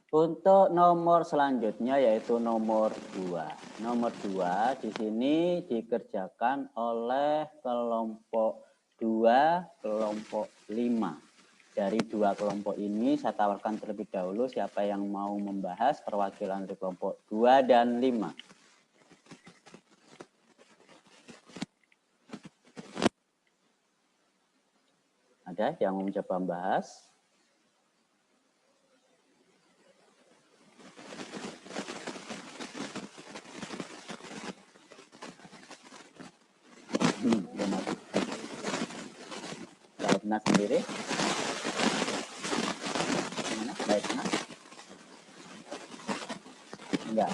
Untuk nomor selanjutnya yaitu nomor 2. Nomor 2 di sini dikerjakan oleh kelompok 2, kelompok 5. Dari dua kelompok ini saya tawarkan terlebih dahulu siapa yang mau membahas perwakilan dari kelompok 2 dan 5. Ada yang mau mencoba membahas? Benar. Kalau benar sendiri? Gimana? Baik, benar? Enggak.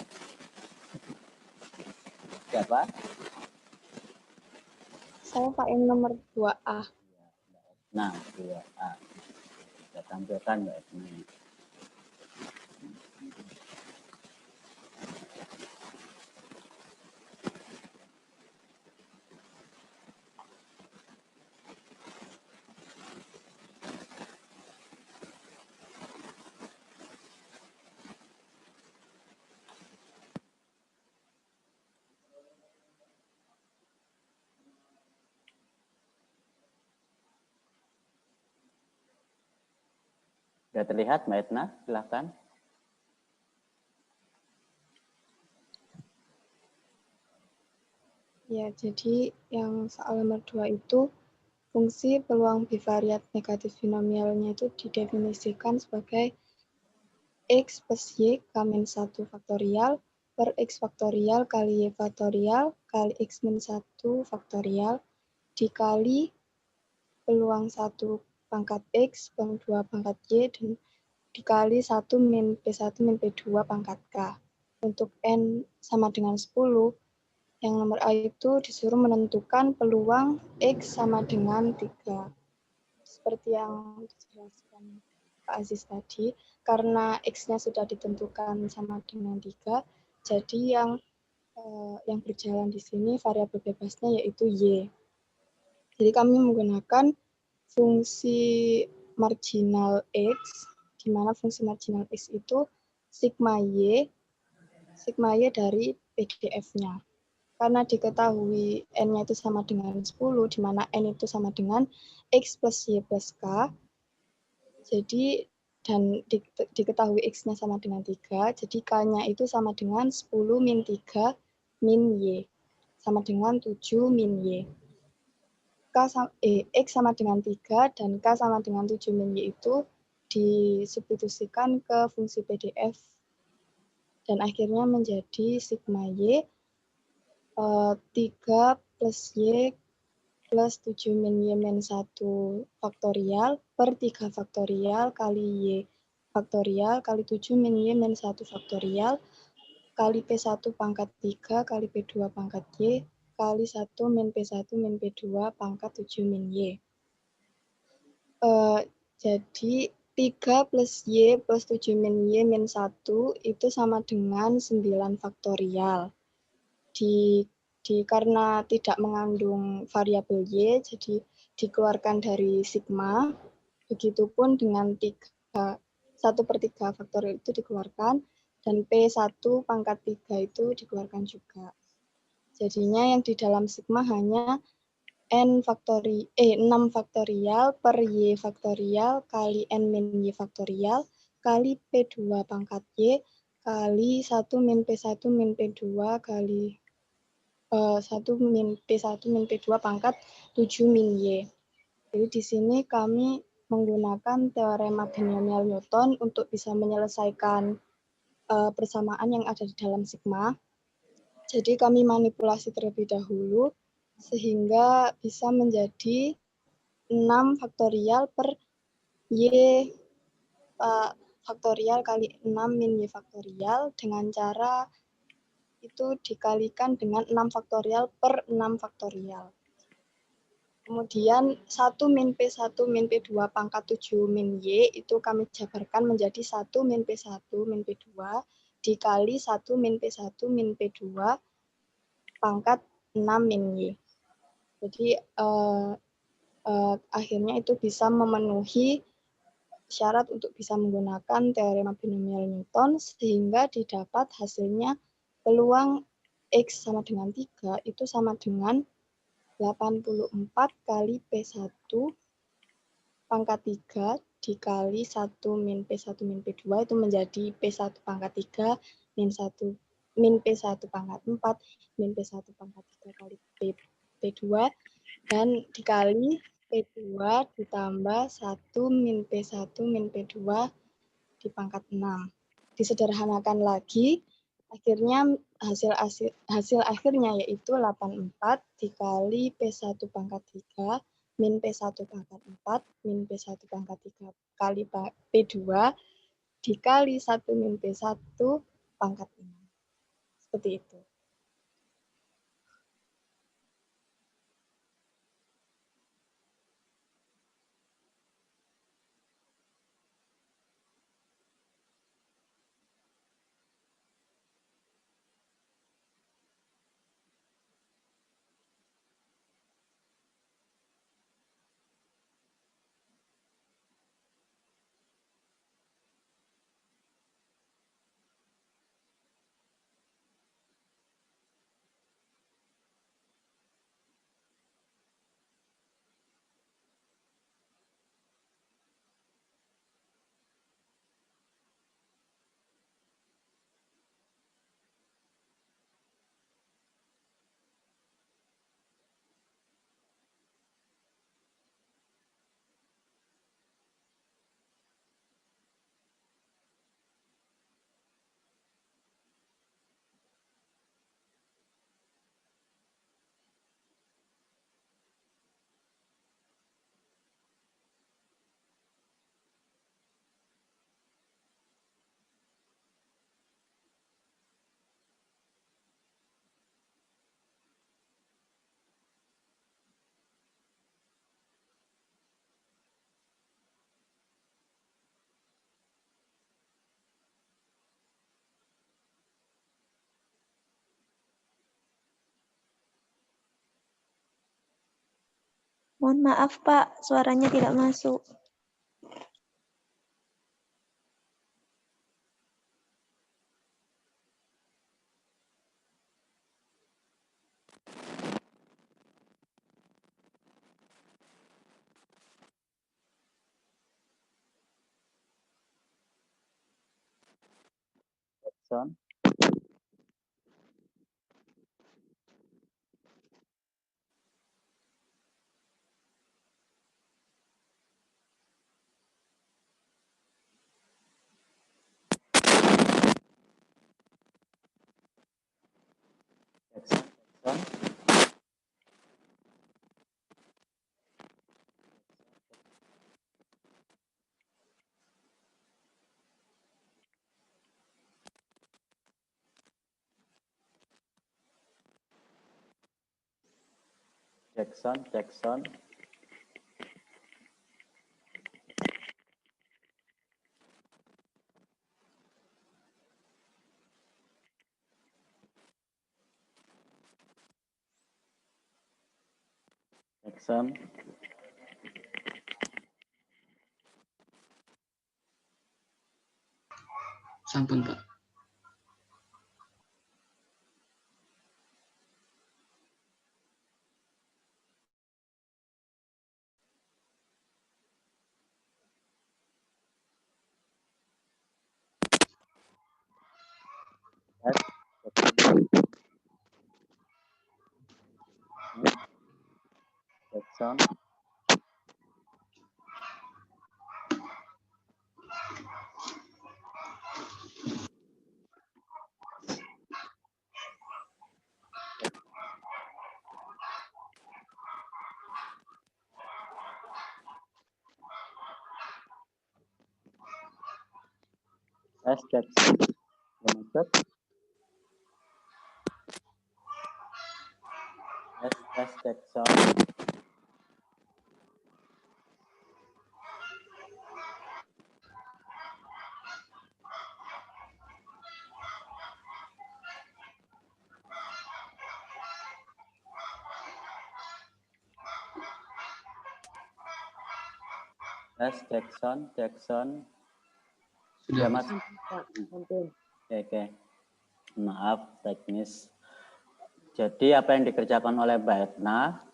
Siapa? Saya pakai nomor 2A. Nah, 2A. Kita tampilkan Mbak Esma. Sudah terlihat Mbak Etna? Silakan. Ya, jadi yang soal nomor 2 itu fungsi peluang bivariat negatif binomialnya itu didefinisikan sebagai X plus Y K-1 faktorial per X faktorial kali Y faktorial kali X min 1 faktorial dikali peluang 1 pangkat X, peluang 2 pangkat Y, dan dikali 1 min P1 min P2 pangkat K. Untuk N sama dengan 10, yang nomor A itu disuruh menentukan peluang X sama dengan 3. Seperti yang dijelaskan Pak Aziz tadi, karena X-nya sudah ditentukan sama dengan 3, jadi yang berjalan di sini variabel bebasnya yaitu Y. Jadi kami menggunakan fungsi marginal X, di mana fungsi marginal X itu sigma Y dari PDF-nya. Karena diketahui N-nya itu sama dengan 10, di mana N itu sama dengan X plus Y plus K, jadi dan diketahui X-nya sama dengan 3, jadi K-nya itu sama dengan 10 min 3 min Y, sama dengan 7 min Y. X sama dengan 3 dan K sama dengan 7 min Y itu disubstitusikan ke fungsi PDF dan akhirnya menjadi sigma Y 3 plus Y plus 7 min Y min 1 faktorial per 3 faktorial kali Y faktorial kali 7 min Y min 1 faktorial kali P1 pangkat 3 kali P2 pangkat Y kali 1 min P1 min P2 pangkat 7 min Y. Jadi 3 plus Y plus 7 min Y min 1 itu sama dengan 9 faktorial. Karena tidak mengandung variabel Y, jadi dikeluarkan dari sigma. Begitupun dengan 1/3 faktorial itu dikeluarkan, dan P1 pangkat 3 itu dikeluarkan juga. Jadinya yang di dalam sigma hanya 6 faktorial per Y faktorial kali N min Y faktorial kali P2 pangkat Y kali 1 min P1 min P2 kali 1 min P1 min P2 pangkat 7 min Y. Jadi di sini kami menggunakan teorema binomial Newton untuk bisa menyelesaikan persamaan yang ada di dalam sigma. Jadi kami manipulasi terlebih dahulu sehingga bisa menjadi 6 faktorial per Y faktorial kali 6 min Y faktorial dengan cara itu dikalikan dengan 6 faktorial per 6 faktorial. Kemudian 1 min P1 min P2 pangkat 7 min Y itu kami jabarkan menjadi 1 min P1 min P2 dikali 1 min P1 min P2 pangkat 6 min Y. Jadi akhirnya itu bisa memenuhi syarat untuk bisa menggunakan teorema binomial Newton sehingga didapat hasilnya peluang X sama dengan 3 itu sama dengan 84 kali P1 pangkat 3 dikali 1 min P1 min P2 itu menjadi P1 pangkat 3 min 1 min P1 pangkat 4 min P1 pangkat 3 kali P2 dan dikali P2 ditambah 1 min P1 min P2 di pangkat 6. Disederhanakan lagi, akhirnya hasil akhirnya yaitu 84 dikali P1 pangkat 3 min P1 pangkat 4 min P1 pangkat 3 kali P2 dikali 1 min P1 pangkat 6. Seperti itu. Mohon maaf, Pak, suaranya tidak masuk. Jackson. Jackson. Sampun, Pak. Jackson. Jackson. Jackson. Tes Jackson. Sudah, Mas. Pak. Oke. Maaf teknis. Jadi apa yang dikerjakan oleh Mbak Etna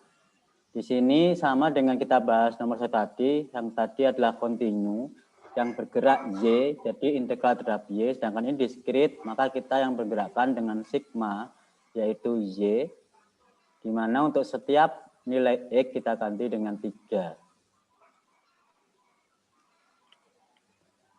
di sini sama dengan kita bahas nomor 1 tadi. Yang tadi adalah kontinu yang bergerak Y, jadi integral terhadap Y. Sedangkan ini diskrit, maka kita yang bergerakkan dengan sigma, yaitu Y. Di mana untuk setiap nilai X kita ganti dengan 3.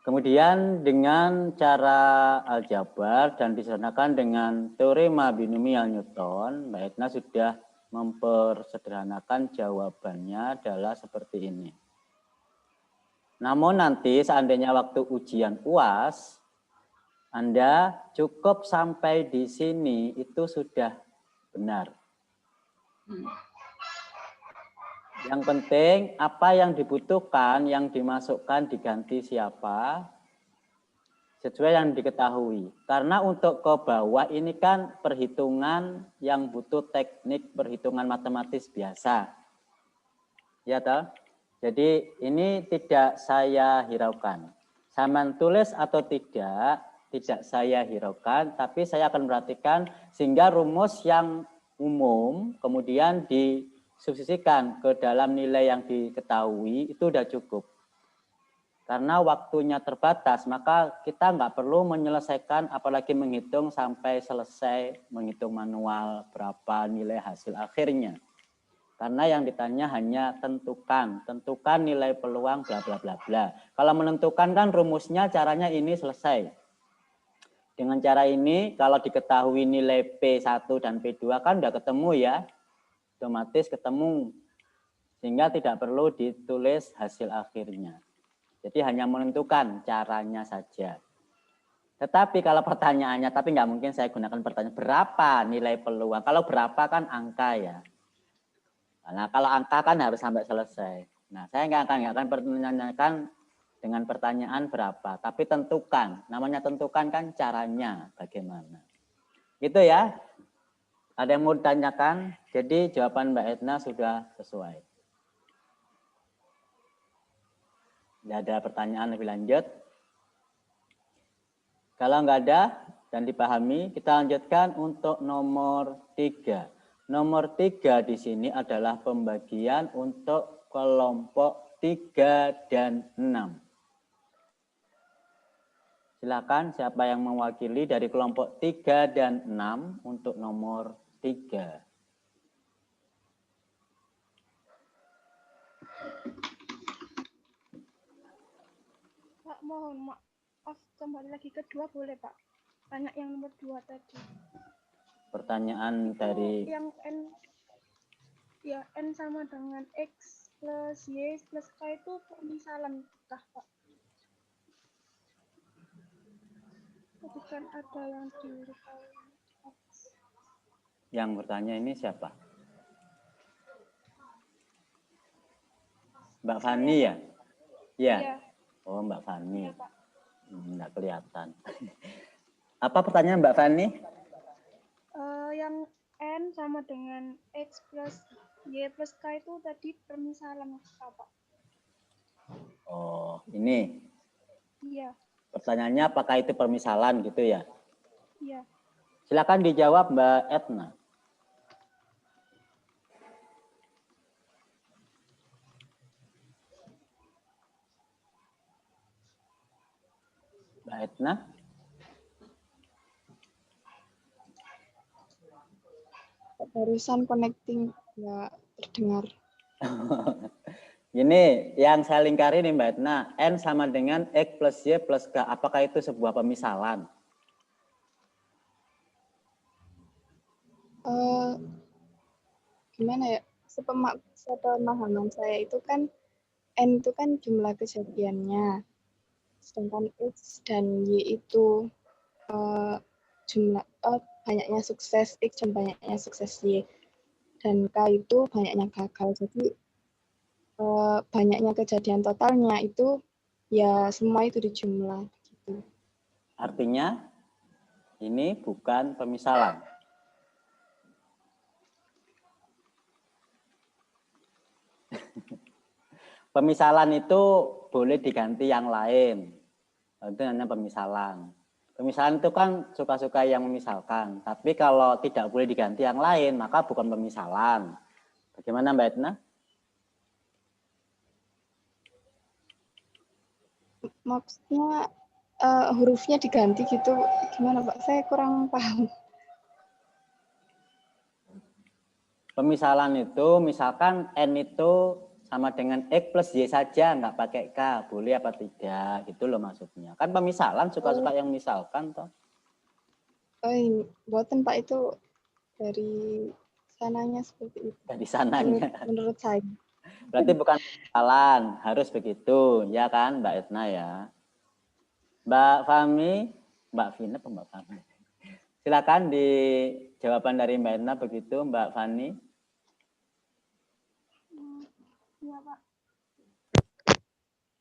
Kemudian dengan cara aljabar dan disederhanakan dengan teorema binomial Newton, Mbak Etna sudah mempersederhanakan jawabannya adalah seperti ini. Namun nanti seandainya waktu ujian UAS, Anda cukup sampai di sini itu sudah benar. Yang penting apa yang dibutuhkan, yang dimasukkan diganti siapa, sesuai yang diketahui. Karena untuk ke bawah ini kan perhitungan yang butuh teknik perhitungan matematis biasa. Ya toh? Jadi ini tidak saya hiraukan. Sama tulis atau tidak saya hiraukan, tapi saya akan perhatikan sehingga rumus yang umum kemudian disubstitusikan ke dalam nilai yang diketahui itu sudah cukup. Karena waktunya terbatas, maka kita nggak perlu menyelesaikan apalagi menghitung sampai selesai menghitung manual berapa nilai hasil akhirnya. Karena yang ditanya hanya tentukan nilai peluang bla bla bla bla. Kalau menentukan kan rumusnya caranya ini selesai. Dengan cara ini kalau diketahui nilai P1 dan P2 kan udah ketemu ya. Otomatis ketemu. Sehingga tidak perlu ditulis hasil akhirnya. Jadi hanya menentukan caranya saja. Tetapi kalau pertanyaannya, tapi nggak mungkin saya gunakan pertanyaan berapa nilai peluang. Kalau berapa kan angka ya. Nah kalau angka kan harus sampai selesai. Nah saya nggak akan pertanyakan dengan pertanyaan berapa. Tapi tentukan, namanya tentukan kan caranya bagaimana. Gitu ya. Ada yang mau ditanyakan? Jadi jawaban Mbak Etna sudah sesuai. Tidak ada pertanyaan lebih lanjut. Kalau nggak ada dan dipahami, kita lanjutkan untuk nomor 3. Nomor 3 di sini adalah pembagian untuk kelompok 3 dan 6. Silakan siapa yang mewakili dari kelompok 3 dan 6 untuk nomor 3. Pak, mohon maaf, kembali lagi ke 2 boleh, Pak? Tanya yang nomor 2 tadi. Pertanyaan Itu dari yang N, ya N sama dengan X plus Y plus K itu permisalan kah, Pak? Tadi kan ada yang di yang bertanya ini siapa? Mbak Fani ya? Iya. Ya. Oh, Mbak Fani. Iya, Pak. Enggak kelihatan. Apa pertanyaan Mbak Fani? Yang N sama dengan X plus Y plus K itu tadi permisalan apa? Oh, ini. Iya. Pertanyaannya apakah itu permisalan gitu ya? Iya. Silakan dijawab Mbak Etna. Mbak Etna? Barusan connecting nggak terdengar. Ini yang saya lingkari nih Mbak Etna. N sama dengan X plus Y plus K. Apakah itu sebuah pemisalan? Gimana ya? Sepemahaman saya itu kan N itu kan jumlah kejadiannya. Sedangkan X dan Y itu jumlah banyaknya sukses X dan banyaknya sukses Y. Dan K itu banyaknya gagal. Jadi banyaknya kejadian totalnya itu ya semua itu dijumlah gitu. Artinya ini bukan pemisalan. Pemisalan itu boleh diganti yang lain. Itu namanya pemisalan. Pemisalan itu kan suka-suka yang memisalkan. Tapi kalau tidak boleh diganti yang lain, maka bukan pemisalan. Bagaimana Mbak Edna? Maksudnya hurufnya diganti gitu. Gimana Pak? Saya kurang paham. Pemisalan itu, misalkan N itu sama dengan X plus Y saja, nggak pakai K. Boleh apa tidak? Gitu loh maksudnya. Kan pemisalan suka-suka yang misalkan toh. Oh, ini buatan Pak itu dari sananya seperti itu. Dari sananya. Menurut saya. Berarti bukan pemisalan, harus begitu. Ya kan Mbak Edna ya. Mbak Fahmi, Mbak Vina, Mbak Fahmi. Silakan di jawaban dari Mbak Edna begitu, Mbak Fani. Iya, Pak.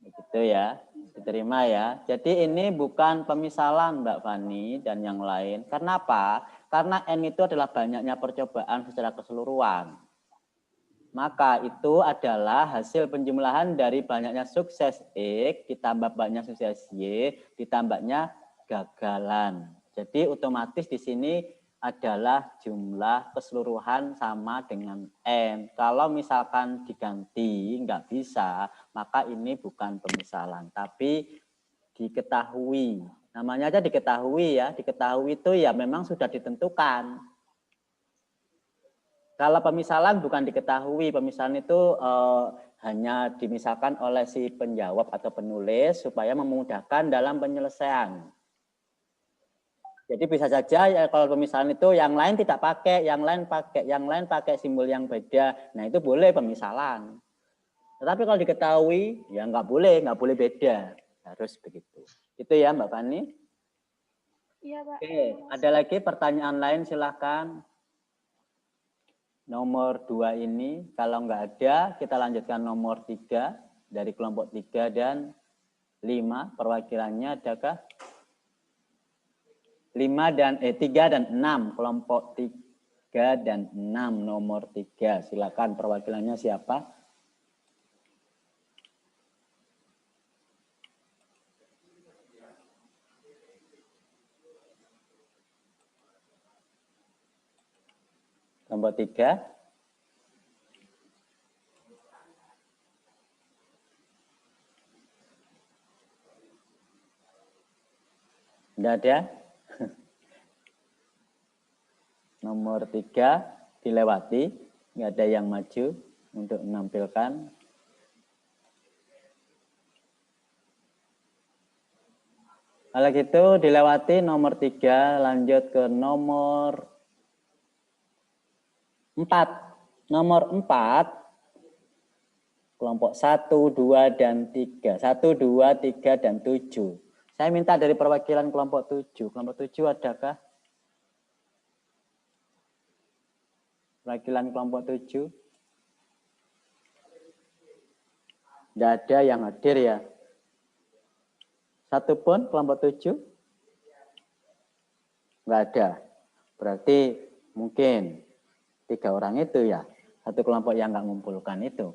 Begitu ya, diterima ya. Jadi ini bukan pemisalan Mbak Fani dan yang lain. Karena apa? Karena N itu adalah banyaknya percobaan secara keseluruhan. Maka itu adalah hasil penjumlahan dari banyaknya sukses X ditambah banyak sukses Y ditambahnya gagalan. Jadi otomatis di sini adalah jumlah keseluruhan sama dengan N. Kalau misalkan diganti nggak bisa, maka ini bukan pemisalan, tapi diketahui. Namanya aja diketahui ya, diketahui itu ya memang sudah ditentukan. Kalau pemisalan bukan diketahui, pemisalan itu hanya dimisalkan oleh si penjawab atau penulis supaya memudahkan dalam penyelesaian. Jadi bisa saja ya kalau pemisalan itu yang lain tidak pakai, yang lain pakai simbol yang beda. Nah itu boleh pemisalan. Tetapi kalau diketahui ya nggak boleh beda, harus begitu. Itu ya Mbak Fani. Iya Pak. Oke, ada lagi pertanyaan lain silahkan. Nomor 2 ini kalau nggak ada kita lanjutkan nomor 3 dari kelompok 3 dan 5. Perwakilannya adakah? 3 dan 6, kelompok 3 dan 6, nomor 3. Silakan perwakilannya siapa? Kelompok 3. Tidak ada? Nomor 3 dilewati, nggak ada yang maju untuk menampilkan. Kalau gitu dilewati nomor 3, lanjut ke nomor 4. Nomor 4, kelompok 1, 2, dan 3. 1, 2, 3, dan 7. Saya minta dari perwakilan kelompok 7. Kelompok 7 adakah? Perwakilan kelompok 7? Tidak ada yang hadir ya? Satu pun kelompok 7? Nggak ada. Berarti mungkin 3 orang itu ya. Satu kelompok yang nggak mengumpulkan itu.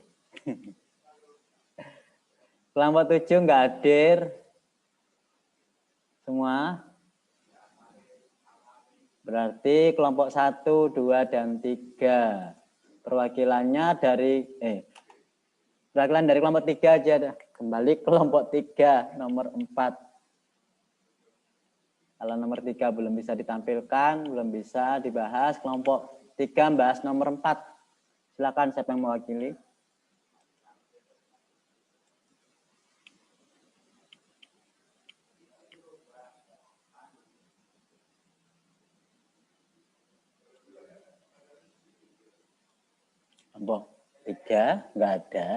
Kelompok 7 nggak hadir. Semua. Berarti kelompok 1, 2, dan 3. Perwakilannya dari perwakilan dari kelompok 3 aja. Kembali kelompok 3, nomor 4. Kalau nomor 3 belum bisa ditampilkan, belum bisa dibahas, kelompok 3 bahas nomor 4. Silakan siapa yang mewakili. Kelompok 3 nggak ada.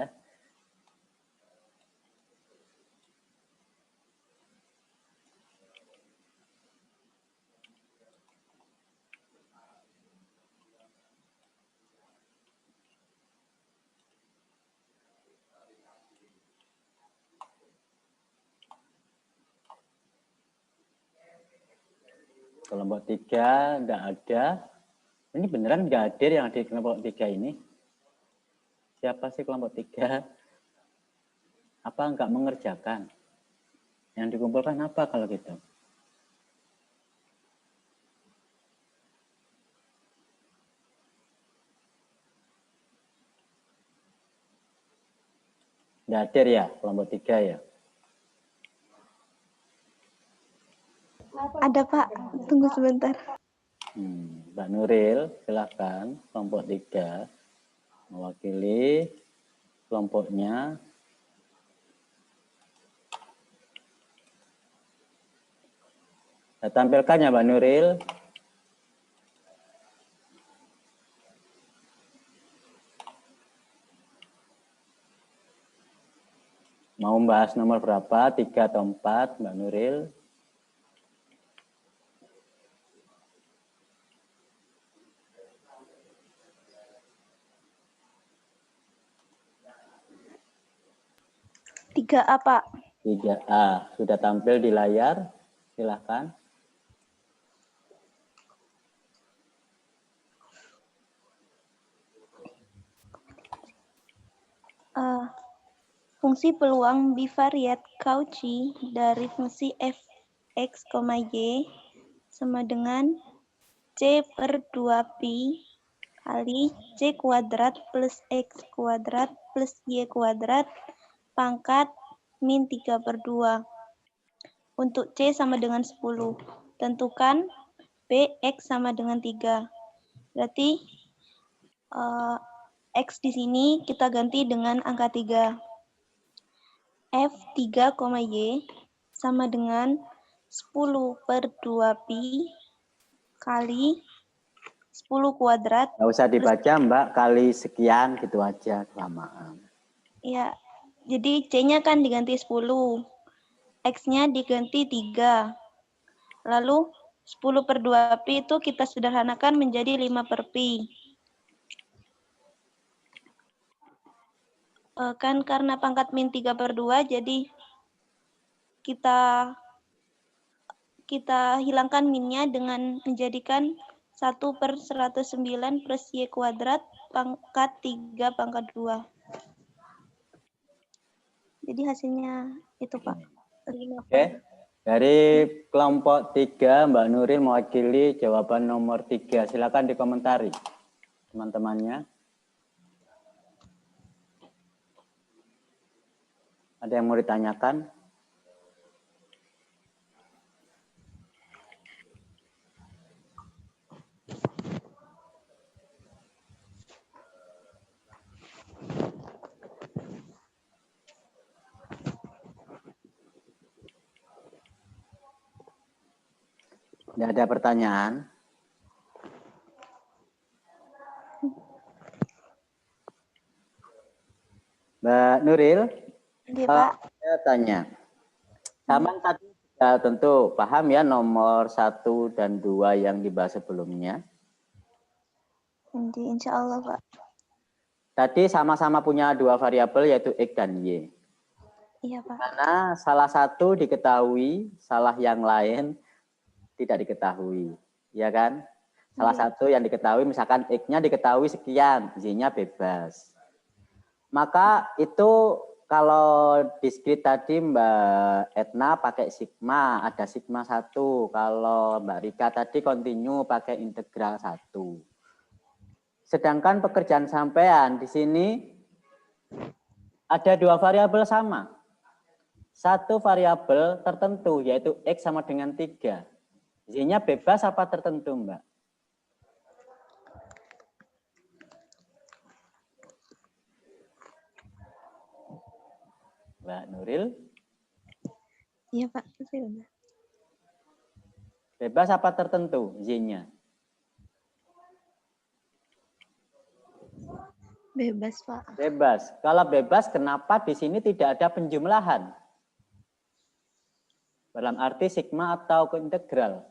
Kelompok 3 nggak ada. Ini beneran nggak hadir yang di kelompok 3 ini? Siapa sih kelompok 3? Apa enggak mengerjakan? Yang dikumpulkan apa kalau gitu? Nggak hadir ya, kelompok 3 ya? Ada Pak, tunggu sebentar. Mbak Nuril, silakan kelompok 3 mewakili kelompoknya. Saya tampilkan ya Mbak Nuril. Mau bahas nomor berapa? 3 atau 4, Mbak Nuril? Tiga A, Pak. 3A. Sudah tampil di layar? Silakan. Fungsi peluang bivariat Cauchy dari fungsi f(x, y) sama dengan C per 2pi kali C kuadrat plus X kuadrat plus Y kuadrat pangkat min 3 per 2. Untuk C sama dengan 10. Tentukan P X sama dengan 3. Berarti X di sini kita ganti dengan angka 3. F3, Y sama dengan 10 per 2pi kali 10 kuadrat. Nggak usah dibaca Mbak, kali sekian gitu aja, kelamaan. Ya, jadi C-nya kan diganti 10. X-nya diganti 3. Lalu 10 per 2pi itu kita sederhanakan menjadi 5 per pi. Kan karena pangkat min 3 per 2, jadi kita hilangkan minnya dengan menjadikan 1 per 109 plus Y kuadrat pangkat 3 pangkat 2. Jadi hasilnya itu Pak. 5 Oke. Dari kelompok 3, Mbak Nuril mewakili jawaban nomor 3. Silakan dikomentari teman-temannya. Ada yang mau ditanyakan? Tidak ada pertanyaan? Mbak Nuril, Iya, Pak. saya tanya. Taman tadi sudah tentu paham ya nomor 1 dan 2 yang dibahas sebelumnya. Insya Allah, Pak. Tadi sama-sama punya 2 variabel yaitu X dan Y. Iya, Pak. Karena salah satu diketahui, salah yang lain tidak diketahui. Ya kan? Salah satu yang diketahui misalkan X-nya diketahui sekian, Y-nya bebas. Maka itu kalau diskrit tadi Mbak Etna pakai sigma, ada sigma 1. Kalau Mbak Rika tadi kontinu pakai integral 1. Sedangkan pekerjaan sampean di sini ada 2 variabel sama. Satu variabel tertentu yaitu X sama dengan 3. Y-nya bebas apa tertentu Mbak? Mbak Nuril? Iya, Pak. Bebas apa tertentu Y-nya? Bebas, Pak. Bebas. Kalau bebas, kenapa di sini tidak ada penjumlahan? Dalam arti sigma atau integral.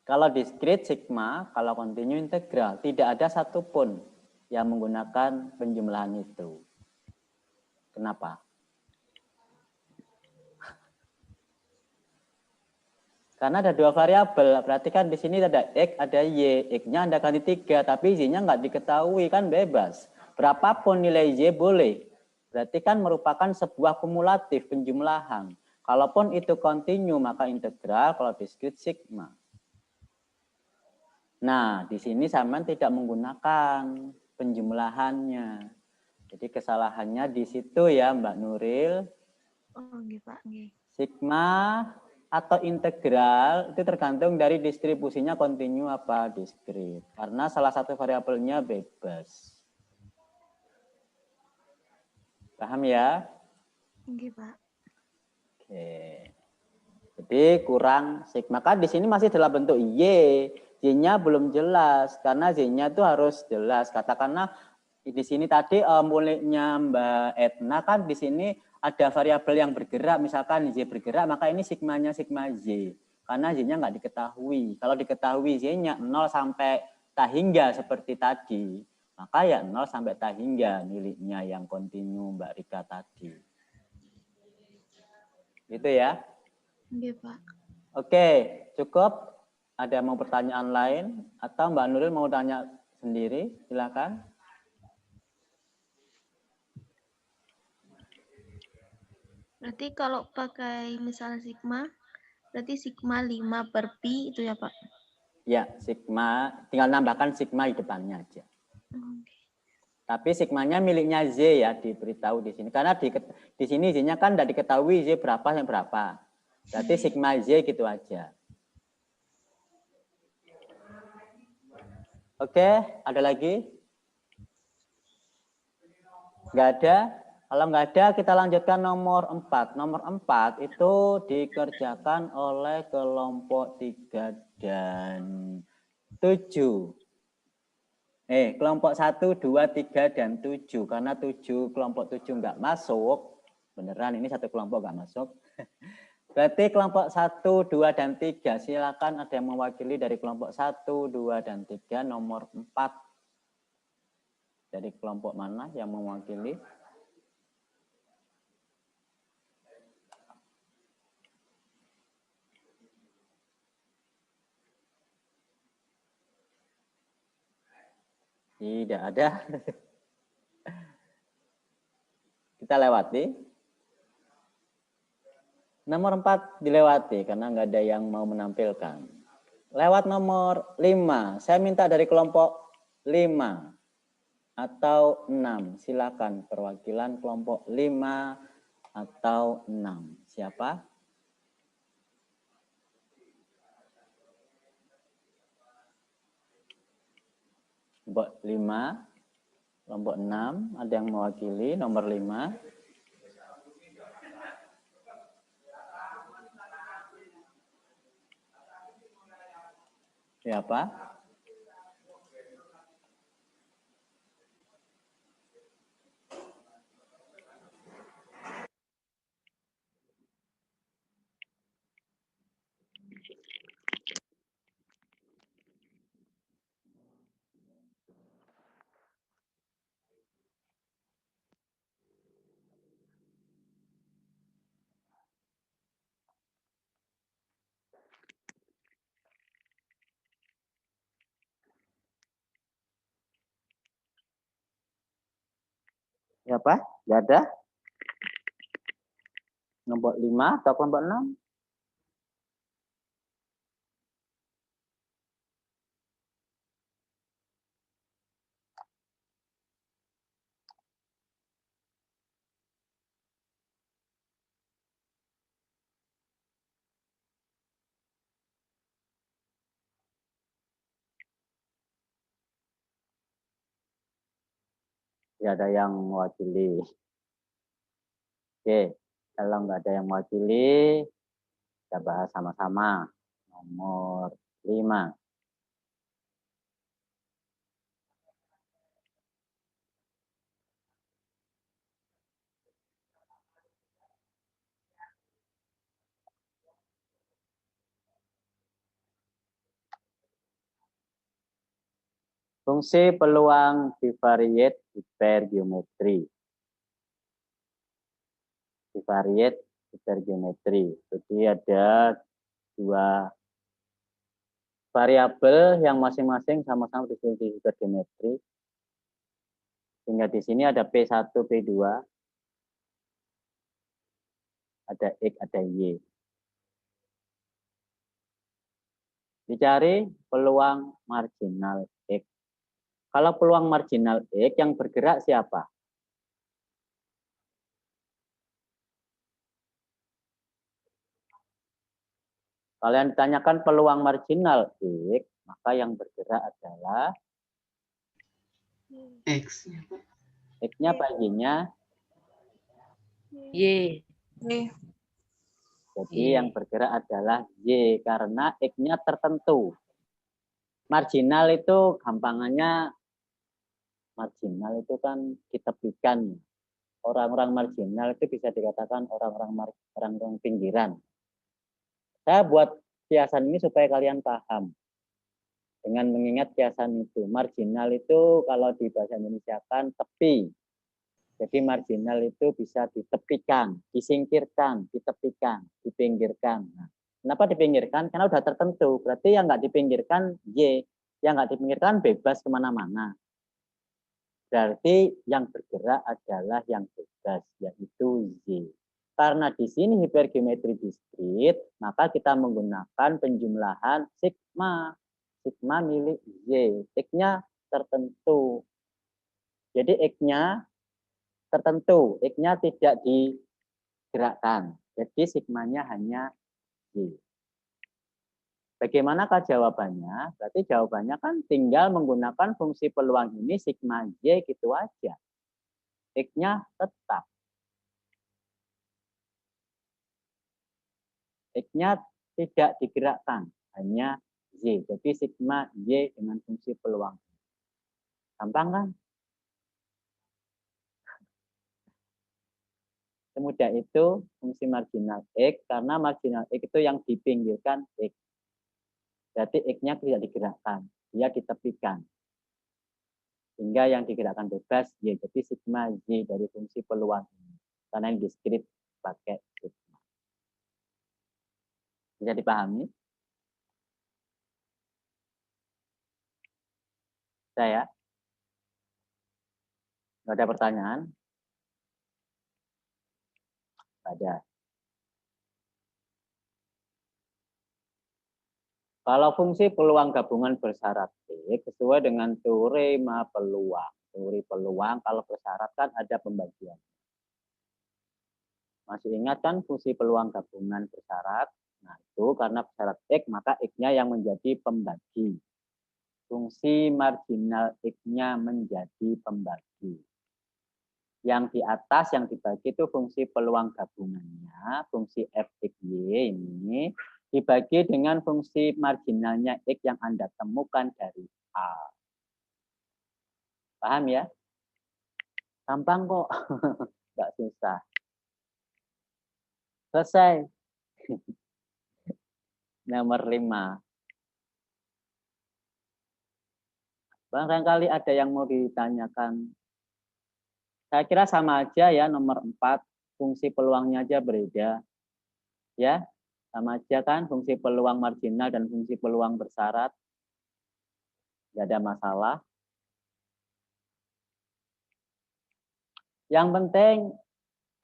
Kalau diskrit sigma, kalau kontinu integral, tidak ada satupun yang menggunakan penjumlahan itu. Kenapa? Karena ada 2 variabel, berarti kan di sini ada X, ada Y. X-nya Anda ganti 3, tapi Y-nya nggak diketahui, kan bebas. berapapun nilai Y boleh. Berarti kan merupakan sebuah kumulatif penjumlahan. Kalaupun itu kontinu maka integral, kalau diskrit sigma. Nah, di sini sampean tidak menggunakan penjumlahannya. Jadi kesalahannya di situ ya Mbak Nuril. Oh, nggih Pak, nggih. Sigma atau integral itu tergantung dari distribusinya kontinu apa diskrit. Karena salah satu variabelnya bebas. Paham ya? Nggih Pak. Oke. Jadi kurang sigma. Kan di sini masih dalam bentuk Y. Y-nya belum jelas. Karena Y-nya itu harus jelas. Katakanlah di sini tadi muliknya Mbak Etna kan di sini ada variabel yang bergerak. Misalkan Y bergerak, maka ini sigmanya sigma Y. Karena Y-nya nggak diketahui. Kalau diketahui Y-nya 0 sampai tak hingga seperti tadi. Maka ya 0 sampai tak hingga miliknya yang kontinu Mbak Rika tadi. Gitu ya. Nggih Pak. Oke, cukup. Ada mau pertanyaan lain? Atau Mbak Nuril mau tanya sendiri? Silakan. Berarti kalau pakai misalnya sigma, berarti sigma 5 per pi itu ya Pak? Ya, sigma. Tinggal nambahkan sigma di depannya aja. Oke. Tapi sigmanya miliknya Z ya, diberitahu di sini. Karena di sini Z-nya kan tidak diketahui Z berapa yang berapa. Berarti sigma Z gitu aja. Oke, ada lagi? Nggak ada? Kalau nggak ada, kita lanjutkan nomor 4. Nomor 4 itu dikerjakan oleh kelompok 3 dan 7. Kelompok 1, 2, 3, dan 7. Karena 7, kelompok 7 nggak masuk. Beneran, ini satu kelompok nggak masuk. Berarti kelompok 1, 2, dan 3. Silakan ada yang mewakili dari kelompok 1, 2, dan 3. Nomor 4. Dari kelompok mana yang mewakili? Tidak ada. Kita lewati. Nomor 4 dilewati karena nggak ada yang mau menampilkan. Lewat nomor 5. Saya minta dari kelompok 5 atau 6. Silakan perwakilan kelompok 5 atau 6. Siapa? Kelompok 5, kelompok 6, ada yang mewakili nomor 5. Siapa? Siapa? Tidak ada? Kelompok 5 atau kelompok 6? Tidak ada yang mewakili. Oke, kalau nggak ada yang mewakili, kita bahas sama-sama. Nomor 5. Fungsi peluang bivariate hipergeometri. Bivariate hipergeometri. Jadi ada dua variabel yang masing-masing sama-sama disebut hipergeometri. Sehingga di sini ada P1, P2, ada X, ada Y. Dicari peluang marginal X. Kalau peluang marginal X yang bergerak siapa? Kalau yang ditanyakan peluang marginal X, maka yang bergerak adalah X. X-nya baginya. Y. Jadi yang bergerak adalah Y, karena X-nya tertentu. Marginal itu gampangannya, marginal itu kan ditepikan. Orang-orang marginal itu bisa dikatakan orang-orang pinggiran. Saya buat kiasan ini supaya kalian paham. Dengan mengingat kiasan itu. Marginal itu kalau di bahasa Indonesia kan tepi. Jadi marginal itu bisa ditepikan, disingkirkan, ditepikan, dipinggirkan. Nah, kenapa dipinggirkan? Karena udah tertentu. Berarti yang nggak dipinggirkan Y. Yang nggak dipinggirkan bebas kemana-mana. Berarti yang bergerak adalah yang bebas, yaitu Y. Karena di sini hipergeometri diskrit, maka kita menggunakan penjumlahan sigma. Sigma milik Y. X-nya tertentu. Jadi X-nya tertentu. X-nya tidak digerakkan. Jadi sigmanya hanya Y. Bagaimanakah jawabannya? Berarti jawabannya kan tinggal menggunakan fungsi peluang ini sigma Y gitu aja. X-nya tetap. X-nya tidak digerakkan, hanya Y. Jadi sigma Y dengan fungsi peluang. Gampang kan? Semudah itu fungsi marginal X, karena marginal X itu yang dipinggirkan X. Berarti X-nya tidak digerakkan, dia ditepikan. Sehingga yang digerakkan bebas Y. Jadi sigma Y dari fungsi peluang ini. Karena yang diskrit pakai sigma. Bisa dipahami? Saya? Nggak ada pertanyaan? Ada. Kalau fungsi peluang gabungan bersyarat X sesuai dengan teorema peluang. Teori peluang kalau bersyarat kan ada pembagian. Masih ingat kan fungsi peluang gabungan bersyarat? Nah itu karena bersyarat X maka X-nya yang menjadi pembagi. Fungsi marginal X-nya menjadi pembagi. Yang di atas yang dibagi itu fungsi peluang gabungannya, fungsi fxy ini dibagi dengan fungsi marginalnya X yang Anda temukan dari A. Paham ya? Gampang kok, nggak susah. Selesai. Nomor 5. Barangkali ada yang mau ditanyakan. Saya kira sama aja ya, nomor 4. Fungsi peluangnya aja berbeda. Ya, sama aja kan fungsi peluang marginal dan fungsi peluang bersyarat. Tidak ada masalah. Yang penting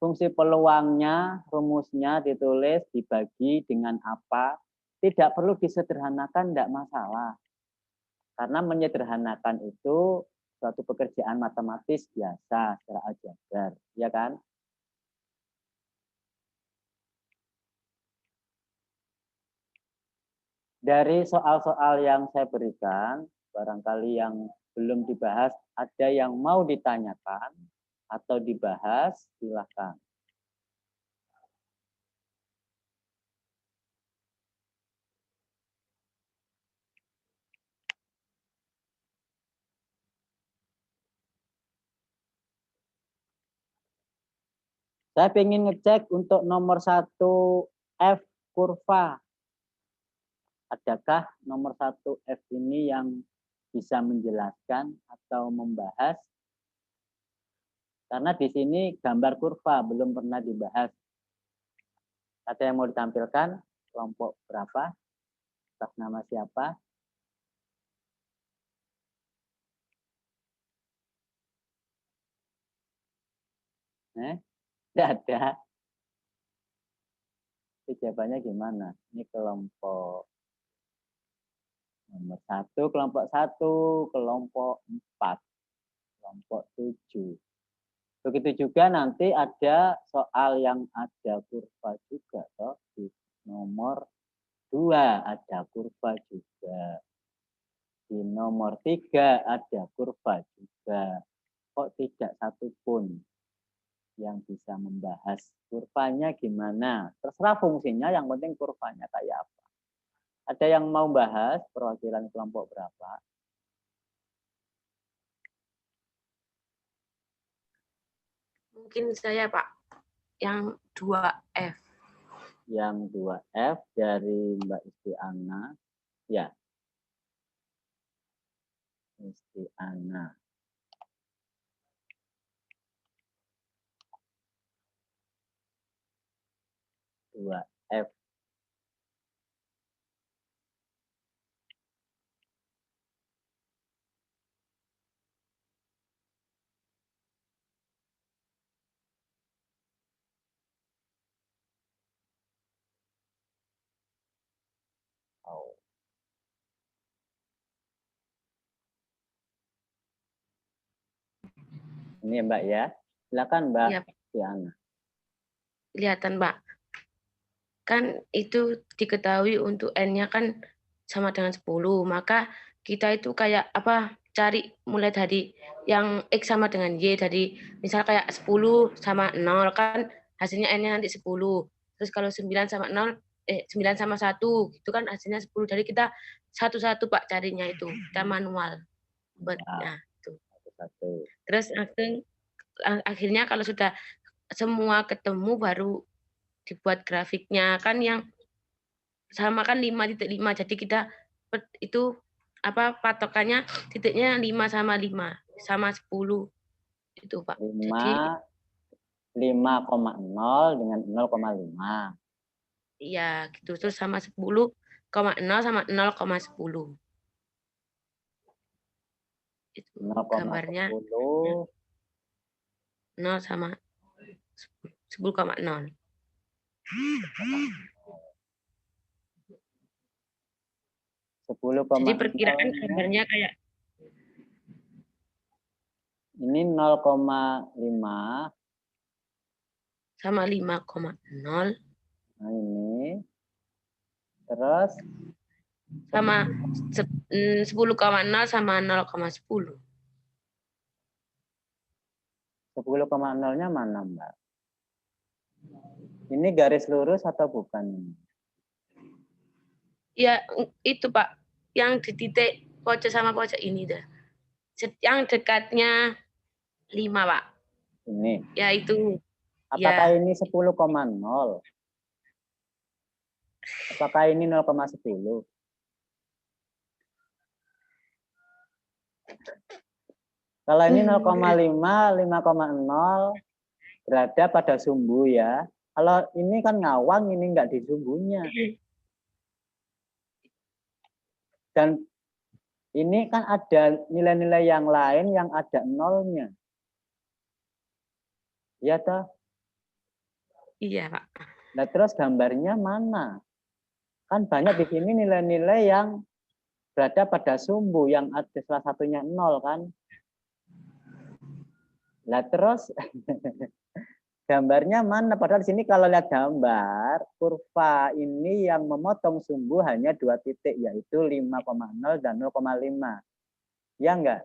fungsi peluangnya, rumusnya ditulis, dibagi dengan apa. Tidak perlu disederhanakan, tidak masalah. Karena menyederhanakan itu suatu pekerjaan matematis biasa secara aljabar, ya kan? Dari soal-soal yang saya berikan, barangkali yang belum dibahas, ada yang mau ditanyakan atau dibahas, silakan. Saya ingin ngecek untuk nomor 1 F kurva. Adakah nomor 1 F ini yang bisa menjelaskan atau membahas? Karena di sini gambar kurva belum pernah dibahas. Ada yang mau ditampilkan? Kelompok berapa? Atas nama siapa? Tidak ada. Jawabannya gimana? Ini kelompok nomor 1, kelompok 1, kelompok 4, kelompok 7. Begitu juga nanti ada soal yang ada kurva juga. Toh. Di nomor 2 ada kurva juga. Di nomor 3 ada kurva juga. Kok tidak satupun yang bisa membahas kurvanya gimana? Terserah fungsinya, yang penting kurvanya kayak apa. Ada yang mau bahas perwakilan kelompok berapa? Mungkin saya, Pak, yang 2F. Yang 2F dari Mbak Istiana. Ya. Istiana. Dua F. Oh. Ini Mbak ya. Silakan Mbak Iya, Istiana. kelihatan, Pak. Kan itu diketahui untuk N-nya kan sama dengan 10. Maka kita itu kayak apa, cari mulai dari yang X sama dengan Y. Dari misal kayak 10 sama 0 kan hasilnya N-nya nanti 10. Terus kalau 9 sama 0, 9 sama 1 itu kan hasilnya 10. Jadi kita satu-satu Pak carinya itu. Kita manual buatnya. Satu. Terus akhirnya kalau sudah semua ketemu baru dibuat grafiknya kan yang sama kan 5,5. Jadi kita itu apa patokannya titiknya 5 sama 5 sama 10 itu Pak. 5,0 Jadi dengan 0,5. Iya gitu. Terus sama 10,0 sama 0,10. Itu gambarnya 0,10 0 sama 10,0. Jadi perkiraan gambarnya kayak ini 0,5 sama 5,0. Nah ini terus Sama 10,0 sama 0,10. 10,0-nya mana Mbak? Ini garis lurus atau bukan? Ya itu Pak, yang di titik pojok sama pojok ini dah. Yang dekatnya 5 Pak. Ini. Ya itu. Apakah ya. ini 10,0? Apakah ini 0,10? Kalau ini 0,5, 5,0 berada pada sumbu ya. Kalau ini kan ngawang, ini enggak di sumbunya. Dan ini kan ada nilai-nilai yang lain yang ada nolnya. Iya toh? Iya Pak. Nah terus gambarnya mana? Kan banyak di sini nilai-nilai yang berada pada sumbu yang ada salah satunya 0 kan? Nah terus gambarnya mana? Padahal di sini kalau lihat gambar, kurva ini yang memotong sumbu hanya 2 titik, yaitu 5,0 dan 0,5. Ya enggak?